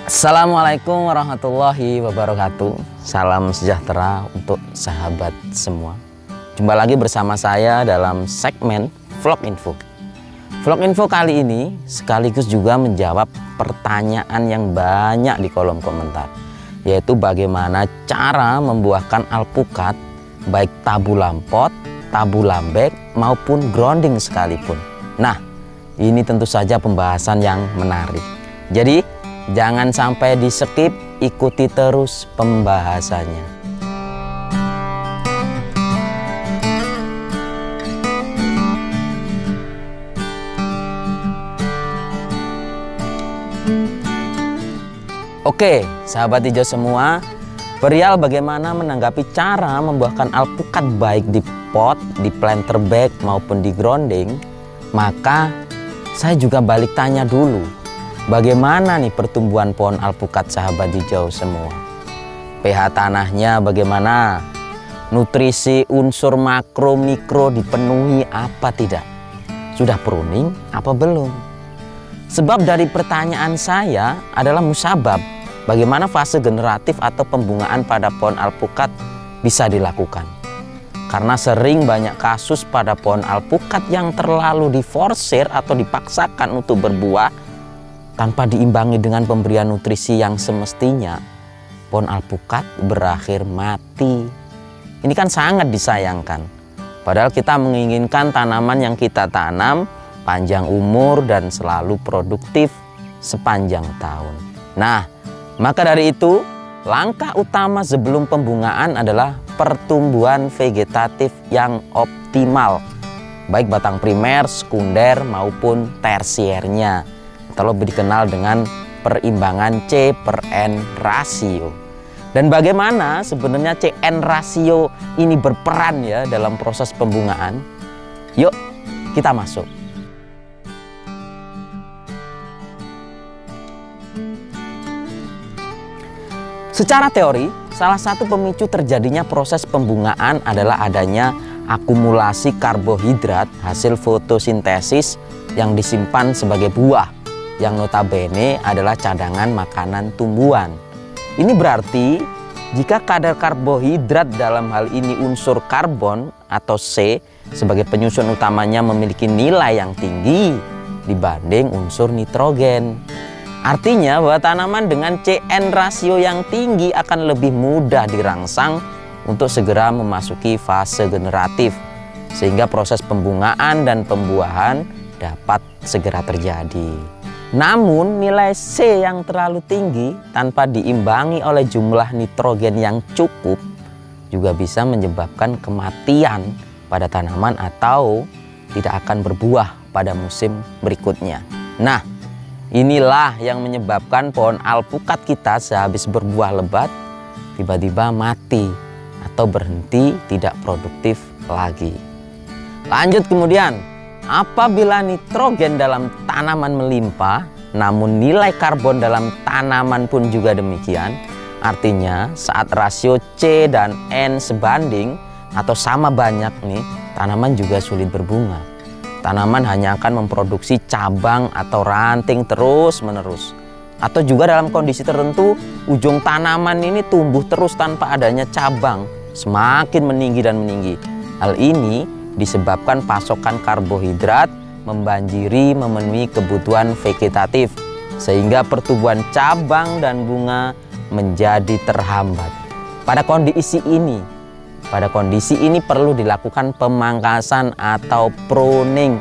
Assalamualaikum warahmatullahi wabarakatuh. Salam sejahtera untuk sahabat semua. Jumpa lagi bersama saya dalam segmen Vlog Info. Vlog Info kali ini sekaligus juga menjawab pertanyaan yang banyak di kolom komentar, yaitu bagaimana cara membuahkan alpukat baik tabu lampot, tabu lambek maupun grounding sekalipun. Nah, ini tentu saja pembahasan yang menarik. Jadi jangan sampai di skip, ikuti terus pembahasannya. Oke, sahabat hijau semua, perihal bagaimana menanggapi cara membuahkan alpukat baik di pot, di planter bag maupun di grounding, maka saya juga balik tanya dulu. Bagaimana nih pertumbuhan pohon alpukat sahabat hijau semua? pH tanahnya bagaimana? Nutrisi unsur makro mikro dipenuhi apa tidak? Sudah pruning apa belum? Sebab dari pertanyaan saya adalah musabab bagaimana fase generatif atau pembungaan pada pohon alpukat bisa dilakukan. Karena sering banyak kasus pada pohon alpukat yang terlalu diforsir atau dipaksakan untuk berbuah tanpa diimbangi dengan pemberian nutrisi yang semestinya, pohon alpukat berakhir mati. Ini kan sangat disayangkan. Padahal kita menginginkan tanaman yang kita tanam panjang umur dan selalu produktif sepanjang tahun. Nah, maka dari itu, langkah utama sebelum pembungaan adalah pertumbuhan vegetatif yang optimal, baik batang primer, sekunder maupun tersiernya, atau lebih dikenal dengan perimbangan C/N rasio. Dan bagaimana sebenarnya C/N rasio ini berperan ya dalam proses pembungaan? Yuk kita masuk. Secara teori, salah satu pemicu terjadinya proses pembungaan adalah adanya akumulasi karbohidrat hasil fotosintesis yang disimpan sebagai buah, yang notabene adalah cadangan makanan tumbuhan. Ini berarti jika kadar karbohidrat dalam hal ini unsur karbon atau C sebagai penyusun utamanya memiliki nilai yang tinggi dibanding unsur nitrogen. Artinya bahwa tanaman dengan C/N rasio yang tinggi akan lebih mudah dirangsang untuk segera memasuki fase generatif, sehingga proses pembungaan dan pembuahan dapat segera terjadi. Namun nilai C yang terlalu tinggi tanpa diimbangi oleh jumlah nitrogen yang cukup juga bisa menyebabkan kematian pada tanaman atau tidak akan berbuah pada musim berikutnya. Nah, inilah yang menyebabkan pohon alpukat kita sehabis berbuah lebat tiba-tiba mati atau berhenti tidak produktif lagi. Lanjut kemudian, apabila nitrogen dalam tanaman melimpah, namun nilai karbon dalam tanaman pun juga demikian, artinya saat rasio C dan N sebanding atau sama banyak nih, tanaman juga sulit berbunga. Tanaman hanya akan memproduksi cabang atau ranting terus-menerus. Atau juga dalam kondisi tertentu, ujung tanaman ini tumbuh terus tanpa adanya cabang, semakin meninggi dan meninggi. Hal ini disebabkan pasokan karbohidrat membanjiri memenuhi kebutuhan vegetatif, sehingga pertumbuhan cabang dan bunga menjadi terhambat. Pada kondisi ini perlu dilakukan pemangkasan atau pruning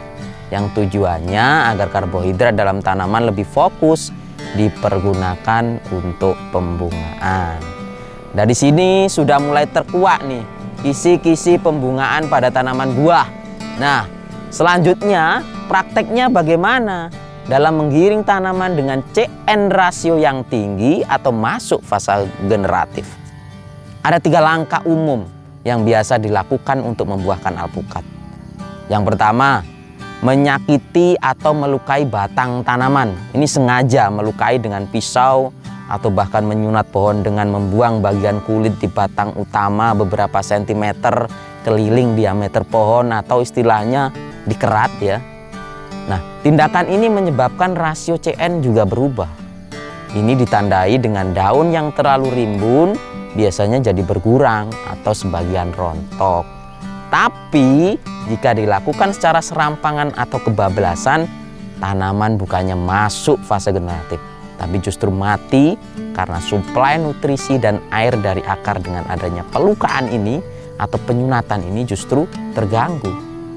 yang tujuannya agar karbohidrat dalam tanaman lebih fokus dipergunakan untuk pembungaan. Dari sini sudah mulai terkuak nih kisi-kisi pembungaan pada tanaman buah. Nah, selanjutnya prakteknya bagaimana dalam menggiring tanaman dengan C/N rasio yang tinggi atau masuk fase generatif? Ada 3 langkah umum yang biasa dilakukan untuk membuahkan alpukat. Yang pertama, menyakiti atau melukai batang tanaman. Ini sengaja melukai dengan pisau atau bahkan menyunat pohon dengan membuang bagian kulit di batang utama beberapa sentimeter keliling diameter pohon, atau istilahnya dikerat ya. Nah, tindakan ini menyebabkan rasio CN juga berubah. Ini ditandai dengan daun yang terlalu rimbun biasanya jadi berkurang atau sebagian rontok. Tapi jika dilakukan secara serampangan atau kebablasan, tanaman bukannya masuk fase generatif, tapi justru mati karena suplai nutrisi dan air dari akar dengan adanya pelukaan ini atau penyunatan ini justru terganggu.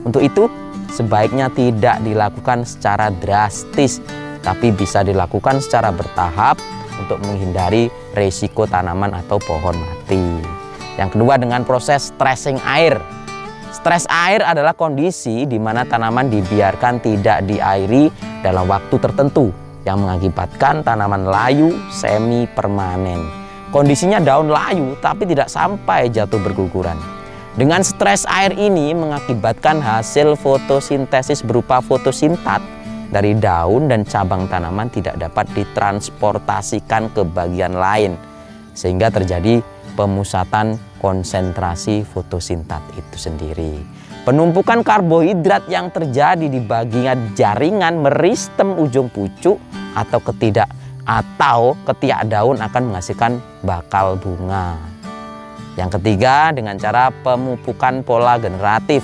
Untuk itu sebaiknya tidak dilakukan secara drastis, tapi bisa dilakukan secara bertahap untuk menghindari risiko tanaman atau pohon mati. Yang kedua, dengan proses stressing air. Stres air adalah kondisi di mana tanaman dibiarkan tidak diairi dalam waktu tertentu yang mengakibatkan tanaman layu semi permanen. Kondisinya daun layu tapi tidak sampai jatuh berguguran. Dengan stres air ini mengakibatkan hasil fotosintesis berupa fotosintat dari daun dan cabang tanaman tidak dapat ditransportasikan ke bagian lain, sehingga terjadi pemusatan konsentrasi fotosintat itu sendiri. Penumpukan karbohidrat yang terjadi di bagian jaringan meristem ujung pucuk atau ketiak daun akan menghasilkan bakal bunga. Yang ketiga, dengan cara pemupukan pola generatif.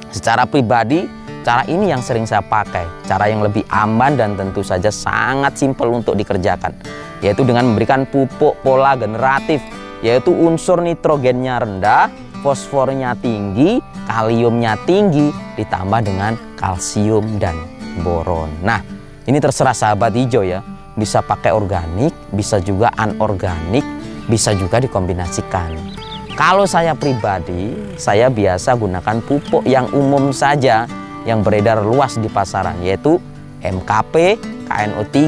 Secara pribadi, cara ini yang sering saya pakai, cara yang lebih aman dan tentu saja sangat simpel untuk dikerjakan, yaitu dengan memberikan pupuk pola generatif, yaitu unsur nitrogennya rendah, fosfornya tinggi, kaliumnya tinggi, ditambah dengan kalsium dan boron. Nah, ini terserah sahabat hijau ya, bisa pakai organik, bisa juga anorganik, bisa juga dikombinasikan. Kalau saya pribadi, saya biasa gunakan pupuk yang umum saja, yang beredar luas di pasaran, yaitu MKP, KNO3,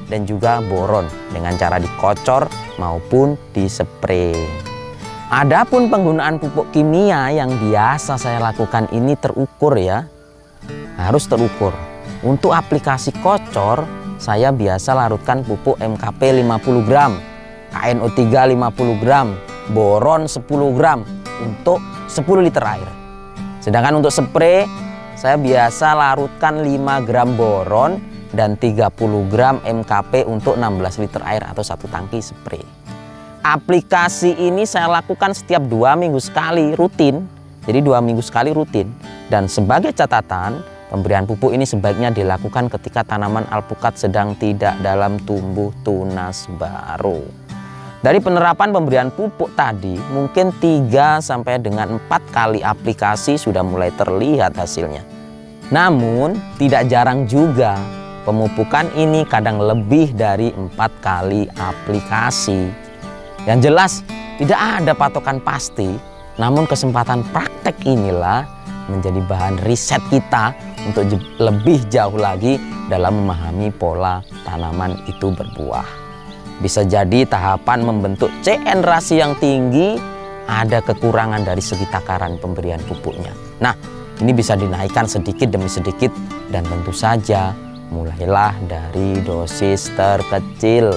dan juga boron dengan cara dikocor maupun dispray. Adapun penggunaan pupuk kimia yang biasa saya lakukan ini terukur ya, harus terukur. Untuk aplikasi kocor, saya biasa larutkan pupuk MKP 50 gram, KNO3 50 gram, boron 10 gram untuk 10 liter air. Sedangkan untuk spray, saya biasa larutkan 5 gram boron dan 30 gram MKP untuk 16 liter air atau 1 tangki spray. Aplikasi ini saya lakukan setiap 2 minggu sekali rutin. Jadi 2 minggu sekali rutin. Dan sebagai catatan, pemberian pupuk ini sebaiknya dilakukan ketika tanaman alpukat sedang tidak dalam tumbuh tunas baru. Dari penerapan pemberian pupuk tadi, mungkin 3 sampai dengan 4 kali aplikasi sudah mulai terlihat hasilnya. Namun tidak jarang juga pemupukan ini kadang lebih dari 4 kali aplikasi. Yang jelas tidak ada patokan pasti, namun kesempatan praktek inilah menjadi bahan riset kita untuk lebih jauh lagi dalam memahami pola tanaman itu berbuah. Bisa jadi tahapan membentuk CN rasi yang tinggi ada kekurangan dari segi takaran pemberian pupuknya. Nah, ini bisa dinaikkan sedikit demi sedikit dan tentu saja mulailah dari dosis terkecil.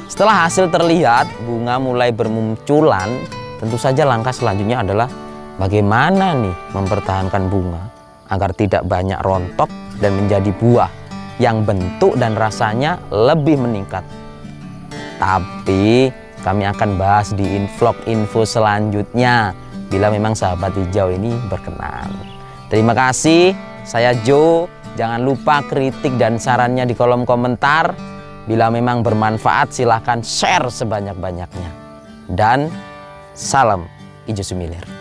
Setelah hasil terlihat, bunga mulai bermunculan, tentu saja langkah selanjutnya adalah bagaimana nih mempertahankan bunga agar tidak banyak rontok dan menjadi buah yang bentuk dan rasanya lebih meningkat. Tapi kami akan bahas di vlog info selanjutnya bila memang sahabat hijau ini berkenan. Terima kasih, saya Joe. Jangan lupa kritik dan sarannya di kolom komentar. Bila memang bermanfaat silahkan share sebanyak-banyaknya. Dan salam hijau semilir.